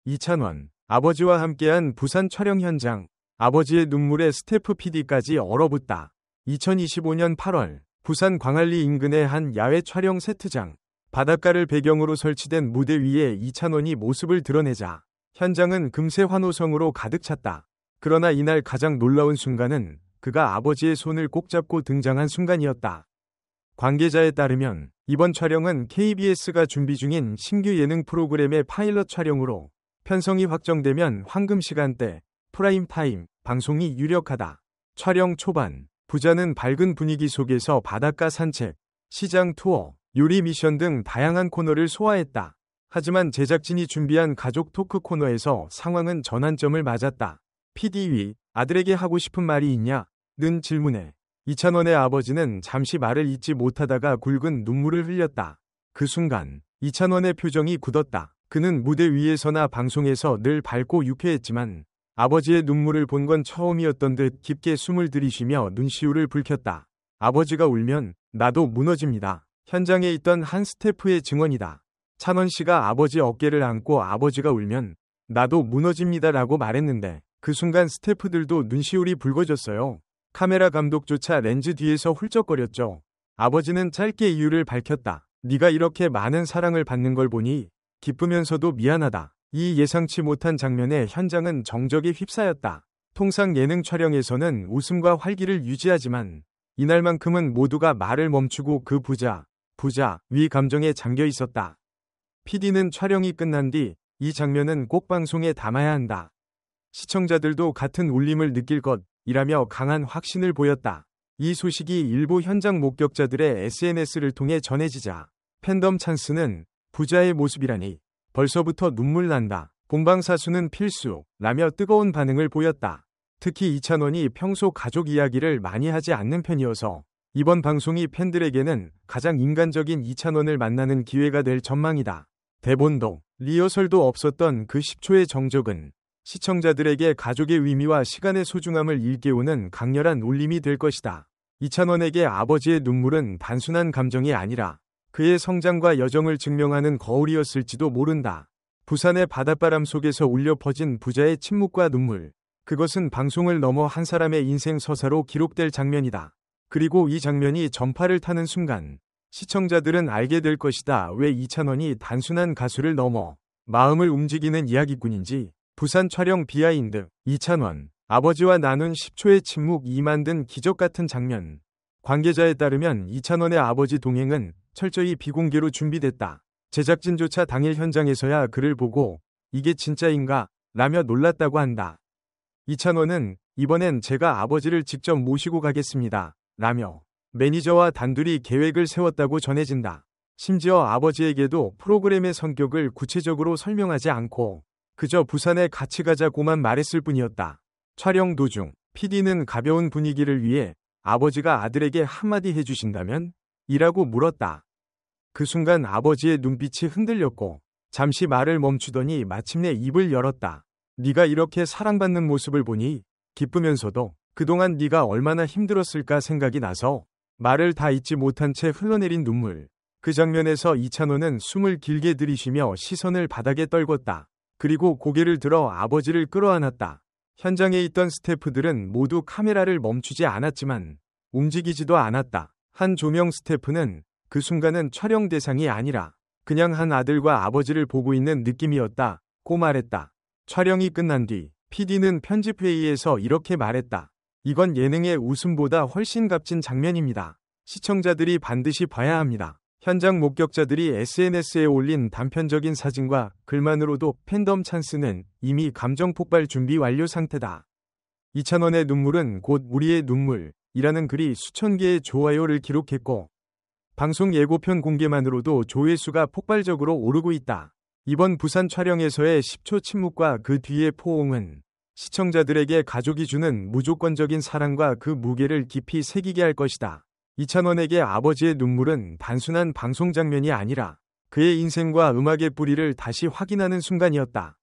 이찬원, 아버지와 함께한 부산 촬영 현장. 아버지의 눈물에 스태프 PD까지 얼어붙다. 2025년 8월 부산 광안리 인근의 한 야외 촬영 세트장. 바닷가를 배경으로 설치된 무대 위에 이찬원이 모습을 드러내자 현장은 금세 환호성으로 가득 찼다. 그러나 이날 가장 놀라운 순간은 그가 아버지의 손을 꼭 잡고 등장한 순간이었다. 관계자에 따르면 이번 촬영은 KBS가 준비 중인 신규 예능 프로그램의 파일럿 촬영으로 편성이 확정되면 황금 시간대, 프라임타임, 방송이 유력하다. 촬영 초반, 부자는 밝은 분위기 속에서 바닷가 산책, 시장 투어, 요리 미션 등 다양한 코너를 소화했다. 하지만 제작진이 준비한 가족 토크 코너에서 상황은 전환점을 맞았다. PD 아들에게 하고 싶은 말이 있냐? 는 질문에 이찬원의 아버지는 잠시 말을 잇지 못하다가 굵은 눈물을 흘렸다. 그 순간 이찬원의 표정이 굳었다. 그는 무대 위에서나 방송에서 늘 밝고 유쾌했지만 아버지의 눈물을 본 건 처음이었던 듯 깊게 숨을 들이쉬며 눈시울을 붉혔다. 아버지가 울면 나도 무너집니다. 현장에 있던 한 스태프의 증언이다. 찬원 씨가 아버지 어깨를 안고 아버지가 울면 나도 무너집니다라고 말했는데 그 순간 스태프들도 눈시울이 붉어졌어요. 카메라 감독조차 렌즈 뒤에서 훌쩍거렸죠. 아버지는 짧게 이유를 밝혔다. 네가 이렇게 많은 사랑을 받는 걸 보니 기쁘면서도 미안하다. 이 예상치 못한 장면에 현장은 정적이 휩싸였다. 통상 예능 촬영에서는 웃음과 활기를 유지하지만 이날만큼은 모두가 말을 멈추고 그 부자 위 감정에 잠겨 있었다. PD는 촬영이 끝난 뒤 이 장면은 꼭 방송에 담아야 한다. 시청자들도 같은 울림을 느낄 것이라며 강한 확신을 보였다. 이 소식이 일부 현장 목격자들의 SNS를 통해 전해지자 팬덤 찬스는 부자의 모습이라니 벌써부터 눈물 난다. 본방사수는 필수라며 뜨거운 반응을 보였다. 특히 이찬원이 평소 가족 이야기를 많이 하지 않는 편이어서 이번 방송이 팬들에게는 가장 인간적인 이찬원을 만나는 기회가 될 전망이다. 대본도 리허설도 없었던 그 10초의 정적은 시청자들에게 가족의 의미와 시간의 소중함을 일깨우는 강렬한 울림이 될 것이다. 이찬원에게 아버지의 눈물은 단순한 감정이 아니라 그의 성장과 여정을 증명하는 거울이었을지도 모른다. 부산의 바닷바람 속에서 울려 퍼진 부자의 침묵과 눈물. 그것은 방송을 넘어 한 사람의 인생 서사로 기록될 장면이다. 그리고 이 장면이 전파를 타는 순간 시청자들은 알게 될 것이다. 왜 이찬원이 단순한 가수를 넘어 마음을 움직이는 이야기꾼인지. 부산 촬영 비하인드. 이찬원, 아버지와 나눈 10초의 침묵이 만든 기적 같은 장면. 관계자에 따르면 이찬원의 아버지 동행은 철저히 비공개로 준비됐다. 제작진조차 당일 현장에서야 그를 보고 이게 진짜인가? 라며 놀랐다고 한다. 이찬원은 이번엔 제가 아버지를 직접 모시고 가겠습니다. 라며 매니저와 단둘이 계획을 세웠다고 전해진다. 심지어 아버지에게도 프로그램의 성격을 구체적으로 설명하지 않고 그저 부산에 같이 가자고만 말했을 뿐이었다. 촬영 도중 PD는 가벼운 분위기를 위해 아버지가 아들에게 한마디 해주신다면? 이라고 물었다. 그 순간 아버지의 눈빛이 흔들렸고 잠시 말을 멈추더니 마침내 입을 열었다. 네가 이렇게 사랑받는 모습을 보니 기쁘면서도 그동안 네가 얼마나 힘들었을까 생각이 나서 말을 다 잊지 못한 채 흘러내린 눈물. 그 장면에서 이찬원은 숨을 길게 들이쉬며 시선을 바닥에 떨궜다. 그리고 고개를 들어 아버지를 끌어안았다. 현장에 있던 스태프들은 모두 카메라를 멈추지 않았지만 움직이지도 않았다. 한 조명 스태프는 그 순간은 촬영 대상이 아니라 그냥 한 아들과 아버지를 보고 있는 느낌이었다고 말했다. 촬영이 끝난 뒤 PD는 편집회의에서 이렇게 말했다. 이건 예능의 웃음보다 훨씬 값진 장면입니다. 시청자들이 반드시 봐야 합니다. 현장 목격자들이 SNS에 올린 단편적인 사진과 글만으로도 팬덤 찬스는 이미 감정 폭발 준비 완료 상태다. 이찬원의 눈물은 곧 우리의 눈물이라는 글이 수천 개의 좋아요를 기록했고 방송 예고편 공개만으로도 조회수가 폭발적으로 오르고 있다. 이번 부산 촬영에서의 10초 침묵과 그 뒤의 포옹은 시청자들에게 가족이 주는 무조건적인 사랑과 그 무게를 깊이 새기게 할 것이다. 이찬원에게 아버지의 눈물은 단순한 방송 장면이 아니라 그의 인생과 음악의 뿌리를 다시 확인하는 순간이었다.